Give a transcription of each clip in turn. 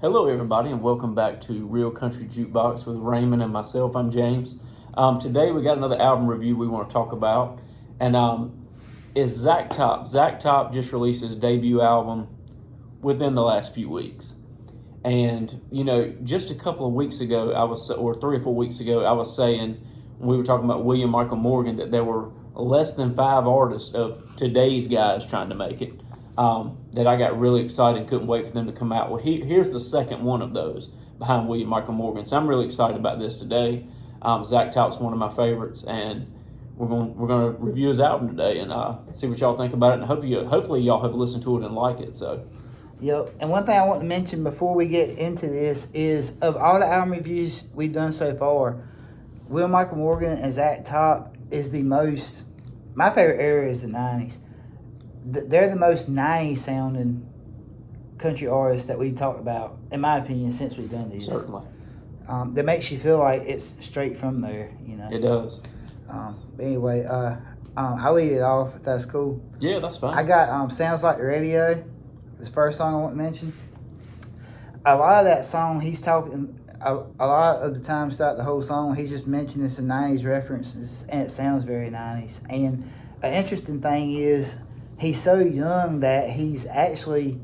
Hello, everybody, and welcome back to Real Country Jukebox with Raymond and myself. I'm James. Today we got another album review we want to talk about, and it's Zach Top. Zach Top just released his debut album within the last few weeks, and just a couple of weeks ago, or 3 or 4 weeks ago, I was saying when we were talking about William Michael Morgan that there were less than 5 artists of today's guys trying to make it. That I got really excited and couldn't wait for them to come out. Well, here's the second one of those behind William Michael Morgan. So I'm really excited about this today. Zach Top's one of my favorites, and we're going to review his album today and see what y'all think about it. And hopefully y'all have listened to it and like it. So. Yep. And one thing I want to mention before we get into this is of all the album reviews we've done so far, Will Michael Morgan and Zach Top is my favorite era is the 90s. They're the most 90s sounding country artists that we've talked about, in my opinion, since we've done these. Certainly. That makes you feel like it's straight from there, It does. But anyway, I'll lead it off if that's cool. Yeah, that's fine. I got Sounds Like the Radio, this first song I want to mention. A lot of that song, he's talking, a lot of the times throughout the whole song, he's just mentioning some 90s references, and it sounds very 90s. And an interesting thing is, he's so young that he's actually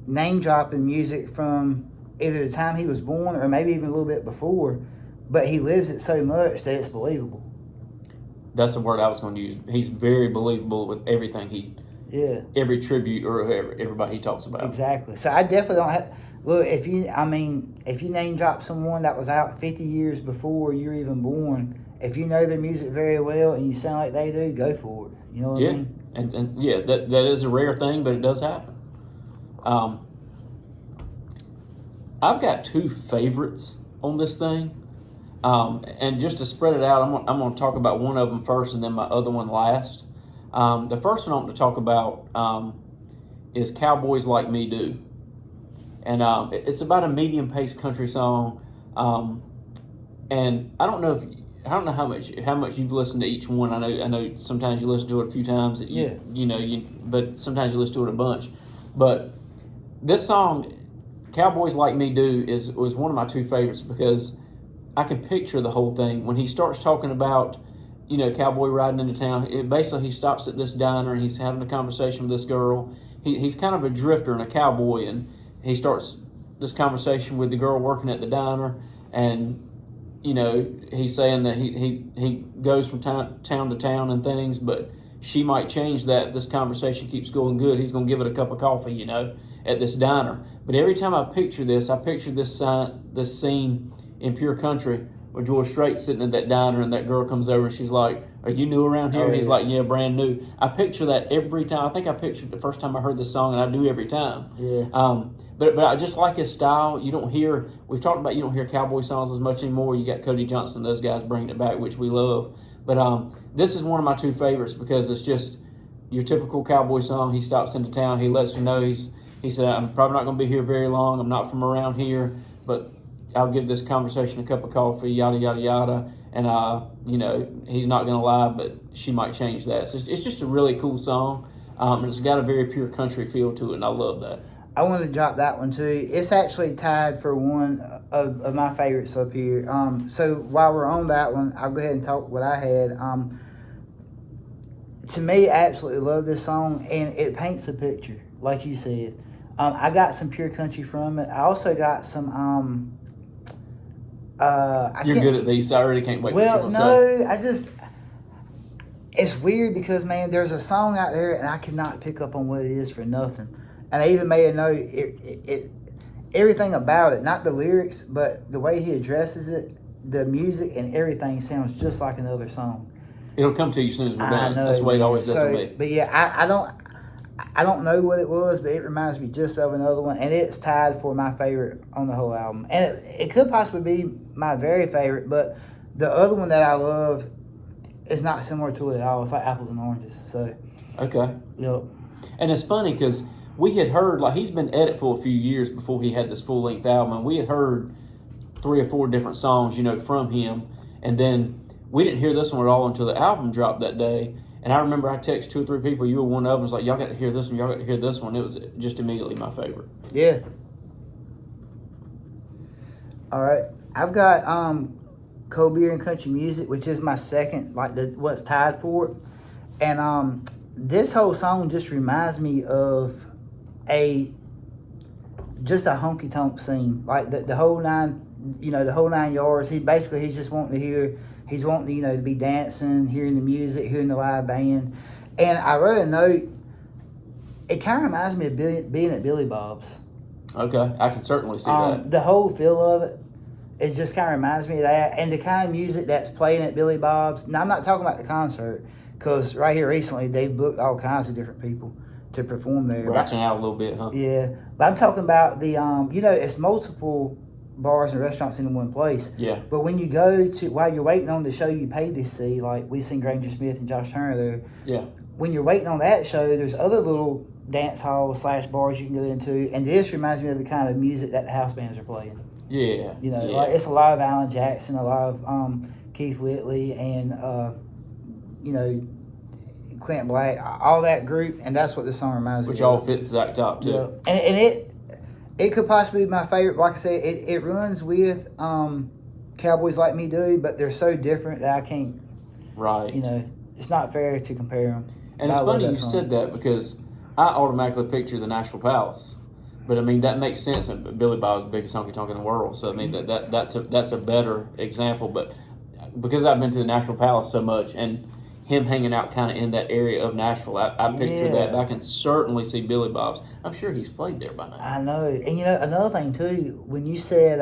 name dropping music from either the time he was born or maybe even a little bit before, but he lives it so much that it's believable. That's the word I was going to use. He's very believable with everything every tribute or everybody he talks about. Exactly. So I definitely don't have. Look, if you name drop someone that was out 50 years before you were even born, if you know their music very well and you sound like they do, go for it. You know what I mean? And yeah, that is a rare thing, but it does happen. I've got two favorites on this thing, and just to spread it out, I'm going to talk about one of them first, and then my other one last. The first one I want to talk about is "Cowboys Like Me Do," and it's about a medium-paced country song, and I don't know how much you've listened to each one. I know sometimes you listen to it a few times. But sometimes you listen to it a bunch. But this song, "Cowboys Like Me Do," was one of my two favorites because I can picture the whole thing when he starts talking about cowboy riding into town. Basically, he stops at this diner and he's having a conversation with this girl. He's kind of a drifter and a cowboy, and he starts this conversation with the girl working at the diner, and he's saying that he goes from town to town and things, but she might change that. This conversation keeps going good. He's going to give it a cup of coffee, at this diner. But every time I picture this scene in Pure Country where George Strait's sitting at that diner and that girl comes over and she's like, "Are you new around here?" Oh, yeah. He's like, "Yeah, brand new." I picture that every time. I think I pictured the first time I heard this song, and I do every time. Yeah. But I just like his style. We've talked about you don't hear cowboy songs as much anymore. You got Cody Johnson, those guys bringing it back, which we love. But this is one of my two favorites because it's just your typical cowboy song. He stops into town. He lets you know he said, "I'm probably not going to be here very long. I'm not from around here, but I'll give this conversation a cup of coffee, yada, yada, yada." And, he's not going to lie, but she might change that. So it's just a really cool song. And it's got a very pure country feel to it, and I love that. I want to drop that one too. It's actually tied for one of my favorites up here. So while we're on that one, I'll go ahead and talk what I had. To me, I absolutely love this song, and it paints a picture, like you said. I got some pure country from it. I also got some. You're good at these, so I already can't wait. Well, it's weird because, man, there's a song out there, and I cannot pick up on what it is for nothing. And I even made a note, everything about it, not the lyrics, but the way he addresses it, the music and everything sounds just like another song. It'll come to you as soon as we're done. That's the way it always does with me. But yeah, I don't know what it was, but it reminds me just of another one, and it's tied for my favorite on the whole album. And it could possibly be my very favorite, but the other one that I love is not similar to it at all. It's like apples and oranges. So okay. Yep. And it's funny because we had heard, he's been at it for a few years before he had this full-length album, and we had heard 3 or 4 different songs, from him, and then we didn't hear this one at all until the album dropped that day. And I remember I texted 2 or 3 people. You were one of them. It was like, y'all got to hear this one. Y'all got to hear this one. It was just immediately my favorite. Yeah. All right, I've got Cold Beer and Country Music, which is my second, like what's tied for it. And this whole song just reminds me of just a honky tonk scene, like the whole nine, the whole 9 yards. He's just wanting to hear, he's wanting to, to be dancing, hearing the music, hearing the live band. And I wrote a note. It kind of reminds me of being at Billy Bob's. Okay, I can certainly see that. The whole feel of it just kind of reminds me of that, and the kind of music that's playing at Billy Bob's. Now I'm not talking about the concert, because right here recently they've booked all kinds of different people to perform there. Branching out a little bit, huh? Yeah, but I'm talking about the it's multiple bars and restaurants in one place. Yeah. But when you go to, while you're waiting on the show you paid to see, like we've seen Granger Smith and Josh Turner there. Yeah. When you're waiting on that show, there's other little dance halls / bars you can go into, and this reminds me of the kind of music that the house bands are playing. Yeah. Like it's a lot of Alan Jackson, a lot of Keith Whitley, and Clint Black, all that group, and that's what this song reminds me of. Which all fits Zach Top too. Yeah. And it could possibly be my favorite. Like I said, it runs with Cowboys Like Me Do, but they're so different that I can't. Right. It's not fair to compare them. And it's funny you said that, because I automatically picture the Nashville Palace. But I mean, that makes sense. And Billy Bob's the biggest honky tonk in the world. So I mean, that's a better example. But because I've been to the Nashville Palace so much, and him hanging out kind of in that area of Nashville, I picture that. But I can certainly see Billy Bob's. I'm sure he's played there by now. I know. And another thing too, when you said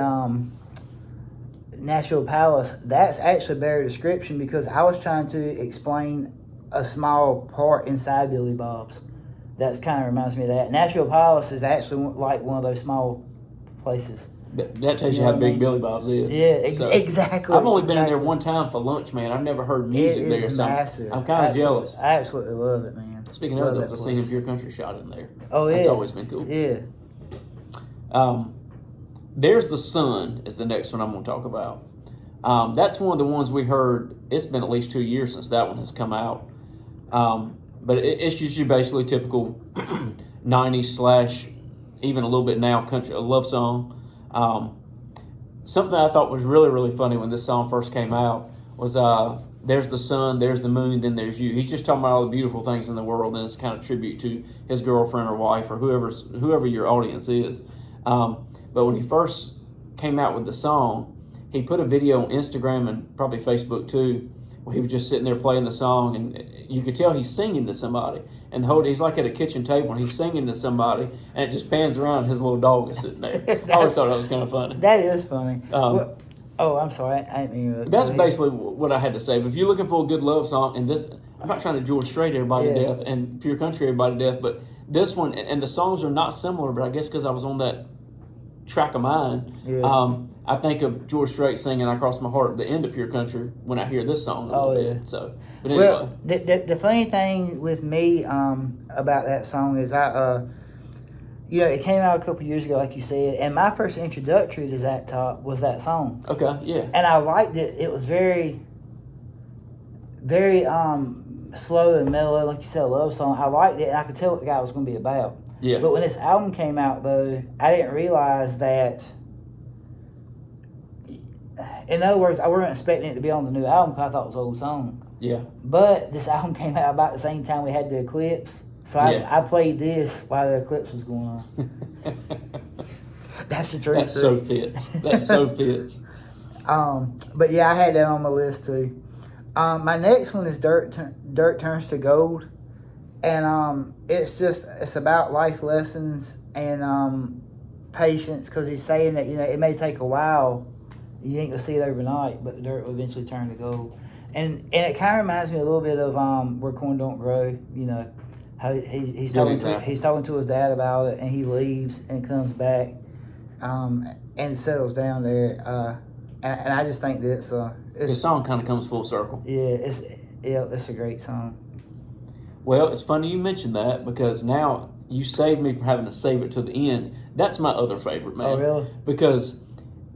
Nashville Palace, that's actually a better description, because I was trying to explain a small part inside Billy Bob's. That's kind of reminds me of that. Nashville Palace is actually like one of those small places. That tells you how big Billy Bob's is. Yeah, exactly. I've only been in there one time for lunch, man. I've never heard music there. It's massive. I'm kind of jealous. I absolutely love it, man. Speaking of those, I've seen a Pure Country shot in there. Oh, yeah. That's always been cool. Yeah. There's the Sun is the next one I'm going to talk about. That's one of the ones we heard. It's been at least 2 years since that one has come out. But it's usually basically typical 90s / even a little bit now country, a love song. Something I thought was really, really funny when this song first came out was there's the sun, there's the moon, then there's you. He's just talking about all the beautiful things in the world, and it's kind of tribute to his girlfriend or wife or whoever your audience is. But when he first came out with the song, he put a video on Instagram and probably Facebook too, where he was just sitting there playing the song, and you could tell he's singing to somebody. And he's like at a kitchen table, and he's singing to somebody, and it just pans around, and his little dog is sitting there. I always thought that was kind of funny. That is funny. I'm sorry. I didn't mean to. That's basically what I had to say. But if you're looking for a good love song, and this, I'm not trying to George Strait everybody to death and Pure Country everybody to death, but this one, and the songs are not similar, but I guess because I was on that track of mine, I think of George Strait singing "I Cross My Heart" at the end of Pure Country when I hear this song a little bit. So, but anyway. Well, the funny thing with me about that song is it came out a couple years ago, like you said, and my first introductory to Zach Top was that song. Okay, yeah. And I liked it. It was very, very slow and mellow, like you said, a love song. I liked it, and I could tell what the guy was going to be about. Yeah. But when this album came out, though, I didn't realize that. In other words, I wasn't expecting it to be on the new album because I thought it was an old song. Yeah. But this album came out about the same time we had the eclipse. So I played this while the eclipse was going on. That's the truth. That so fits. That so fits. But yeah, I had that on my list too. My next one is Dirt Turns to Gold. And it's about life lessons and patience, because he's saying that, it may take a while. You ain't gonna see it overnight, but the dirt will eventually turn to gold. And it kind of reminds me a little bit of Where Corn Don't Grow. How he's talking to his dad about it, and he leaves and comes back, and settles down there. And I just think that the song kind of comes full circle. Yeah, it's a great song. Well, it's funny you mentioned that, because now you saved me from having to save it to the end. That's my other favorite, man. Oh, really? Because,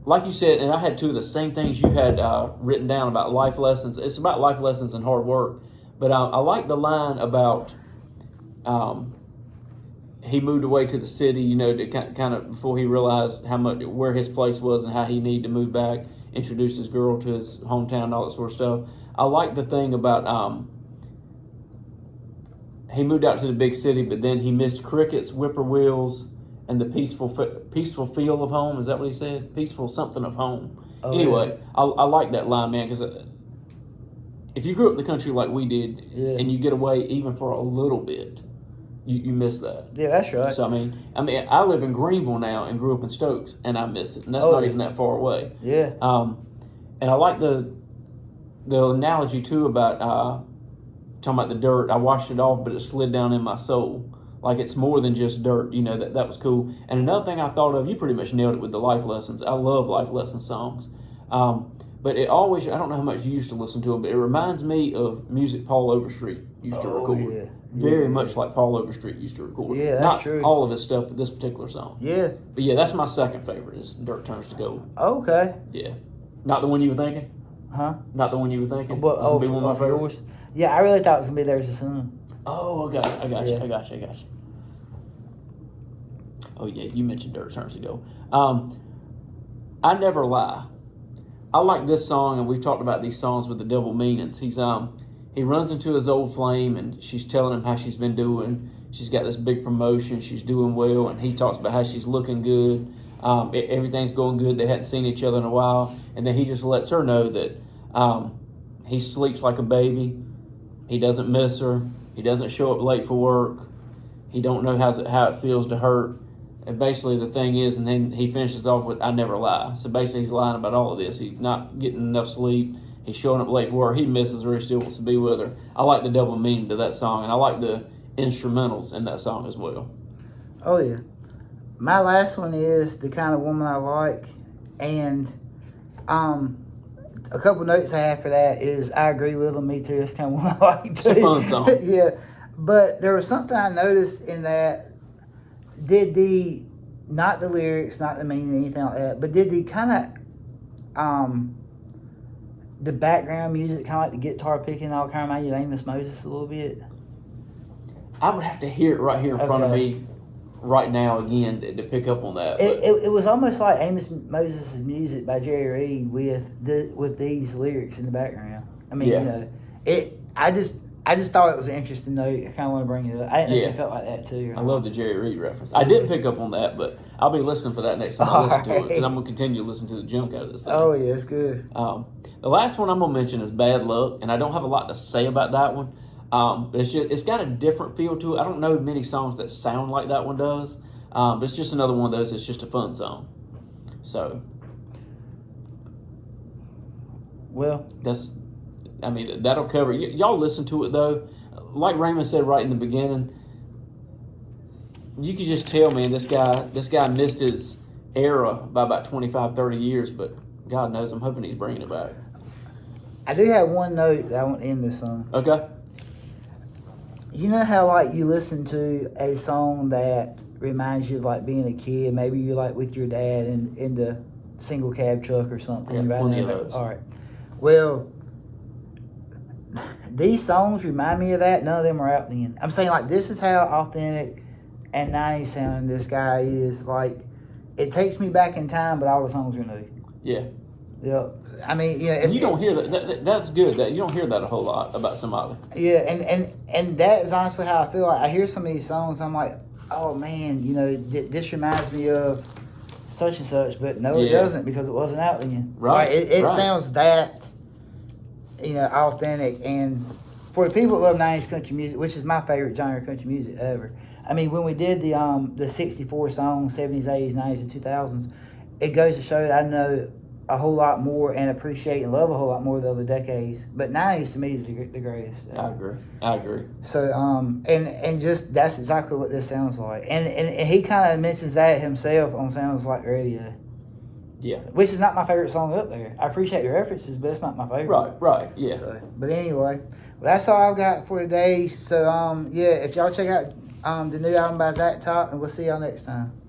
like you said, and I had two of the same things you had written down about life lessons. It's about life lessons and hard work. But I like the line about he moved away to the city, you know, to kind of before he realized how much where his place was and how he needed to move back, introduce his girl to his hometown, and all that sort of stuff. I like the thing about he moved out to the big city, but then he missed crickets, whippoorwills, and the peaceful feel of home. Is that what he said? Peaceful something of home. Oh, anyway, I like that line, man, because if you grew up in the country like we did, and you get away even for a little bit, you miss that. Yeah, that's right. So I mean, I live in Greenville now and grew up in Stokes, and I miss it, and that's not even that far away. Yeah. And I like the analogy too about talking about the dirt. I washed it off, but it slid down in my soul. Like it's more than just dirt. You know, that was cool. And another thing I thought of, you pretty much nailed it with the life lessons. I love life lesson songs. But it always, I don't know how much you used to listen to them, but it reminds me of music Paul Overstreet used to record. Yeah. Very much like Paul Overstreet used to record. Yeah, that's Not true. all of his stuff, but this particular song. Yeah. But yeah, that's my second favorite is Dirt Turns to Gold. Okay. Yeah. Not the one you were thinking? Huh? Not the one you were thinking? But, It's gonna be one of my favorites. yours? Yeah, I really thought it was going to be There's a Sun. Oh, okay. I got you. Yeah. I got you. Oh, yeah. You mentioned Dirt Turns to Gold. I Never Lie. I like this song, and we've talked about these songs with the double meanings. He runs into his old flame, and she's telling him how she's been doing. She's got this big promotion. She's doing well, and he talks about how she's looking good. Everything's going good. They hadn't seen each other in a while, and then he just lets her know that he sleeps like a baby. He doesn't miss her. He doesn't show up late for work. He don't know how it feels to hurt. And basically the thing is, and then he finishes off with, I never lie. So basically he's lying about all of this. He's not getting enough sleep. He's showing up late for work. He misses her. He still wants to be with her. I like the double meaning to that song, and I like the instrumentals in that song as well. Oh, yeah. My last one is The Kind of Woman I Like. And a couple notes I have for that is I agree with them. Me too. That's kind of one I like too. It's a fun song. Yeah. But there was something I noticed in that. Not the lyrics, not the meaning, anything like that, but did the kind of, the background music, kind of like the guitar picking, all kind of remind you of Amos Moses a little bit? I would have to hear it right here in front of me right now again to pick up on that. It was almost like Amos Moses' music by Jerry Reed with these lyrics in the background. I mean, you know, I just thought it was an interesting note. I kind of want to bring it up. I didn't know if you felt like that too. I love the Jerry Reed reference. I didn't pick up on that, but I'll be listening for that next time I listen to it, because I'm going to continue to listen to the junk out of this thing. Oh, yeah, it's good. The last one I'm going to mention is Bad Luck, and I don't have a lot to say about that one. But it's got a different feel to it. I don't know many songs that sound like that one does. But it's just another one of those. It's just a fun song. So, well, that'll cover it. Y'all listen to it though. Like Raymond said right in the beginning, you can just tell, man, this guy missed his era by about 25, 30 years, but God knows, I'm hoping he's bringing it back. I do have one note that I want to end this on. Okay. You know how, like, you listen to a song that reminds you of, like, being a kid? Maybe you're, like, with your dad in the single cab truck or something. Yeah, plenty of those. All right. Well, these songs remind me of that. None of them are out then. I'm saying, like, this is how authentic and 90s sounding this guy is. Like, it takes me back in time, but all the songs are new. Yeah. Yeah. I mean, yeah. You don't hear that. That's good. That you don't hear that a whole lot about somebody. Yeah, and that is honestly how I feel. Like, I hear some of these songs, I'm like, oh man, you know, this reminds me of such and such, but no, it doesn't, because it wasn't out then. Right. Like, it sounds that, you know, authentic. And for the people that love 90s country music, which is my favorite genre of country music ever. I mean, when we did the 64 songs, 70s, 80s, 90s, and 2000s, it goes to show that I know a whole lot more and appreciate and love a whole lot more of the other decades. But 90s to me is the greatest. I agree. So, and just that's exactly what this sounds like. And he kind of mentions that himself on Sounds Like Radio. Yeah. Which is not my favorite song up there. I appreciate the references, but it's not my favorite. Right, yeah. So, but anyway, well, that's all I've got for today. So, yeah, if y'all check out the new album by Zach Top, and we'll see y'all next time.